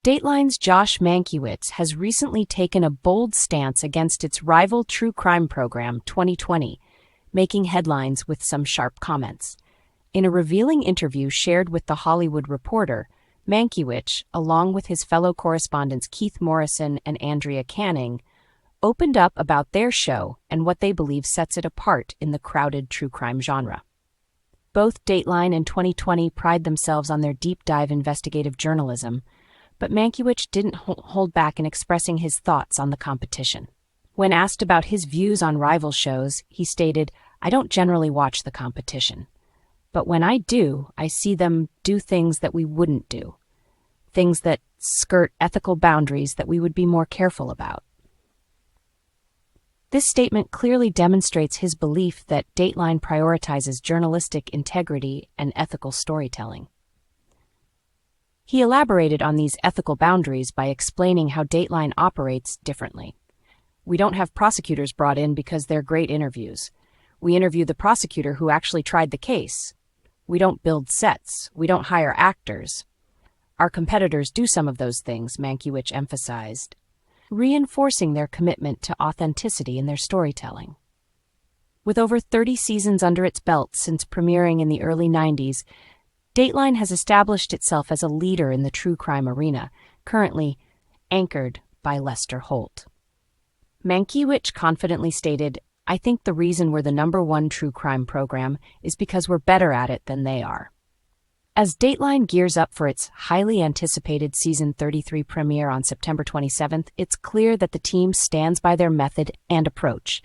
Dateline's Josh Mankiewicz has recently taken a bold stance against its rival true crime program, 2020, making headlines with some sharp comments. In a revealing interview shared with The Hollywood Reporter, Mankiewicz, along with his fellow correspondents Keith Morrison and Andrea opened up about their show and what they believe sets it apart in the crowded true crime genre. Both Dateline and 2020 pride themselves on their deep-dive investigative journalism, but Mankiewicz didn't hold back in expressing his thoughts on the competition. When asked about his views on rival shows, he stated, "I don't generally watch the competition. But when I do, I see them do things that we wouldn't do. Things that skirt ethical boundaries that we would be more careful about." This statement clearly demonstrates his belief that Dateline prioritizes journalistic integrity and ethical storytelling. He elaborated on these ethical boundaries by explaining how Dateline operates differently. "We don't have prosecutors brought in because they're great interviews. We interview the prosecutor who actually tried the case. We don't build sets. We don't hire actors. Our competitors do some of those things," Mankiewicz emphasized, reinforcing their commitment to authenticity in their storytelling. With over 30 seasons under its belt since premiering in the early 90s, Dateline has established itself as a leader in the true crime arena, currently anchored by Lester Holt. Mankiewicz confidently stated, "I think the reason we're the #1 true crime program is because we're better at it than they are." As Dateline gears up for its highly anticipated Season 33 premiere on September 27th, it's clear that the team stands by their method and approach,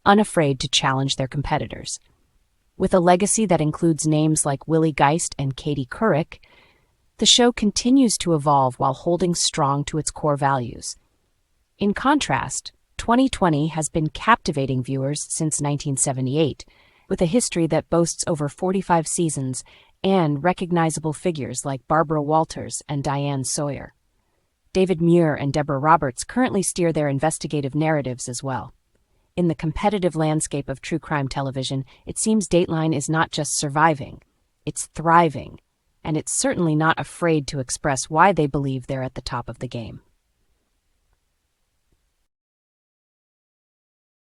unafraid to challenge their competitors. With a legacy that includes names like Willie Geist and Katie Couric, the show continues to evolve while holding strong to its core values. In contrast, 2020 has been captivating viewers since 1978, with a history that boasts over 45 seasons and recognizable figures like Barbara Walters and Diane Sawyer. David Muir and Deborah Roberts currently steer their investigative narratives as well. In the competitive landscape of true crime television, it seems Dateline is not just surviving, it's thriving, and it's certainly not afraid to express why they believe they're at the top of the game.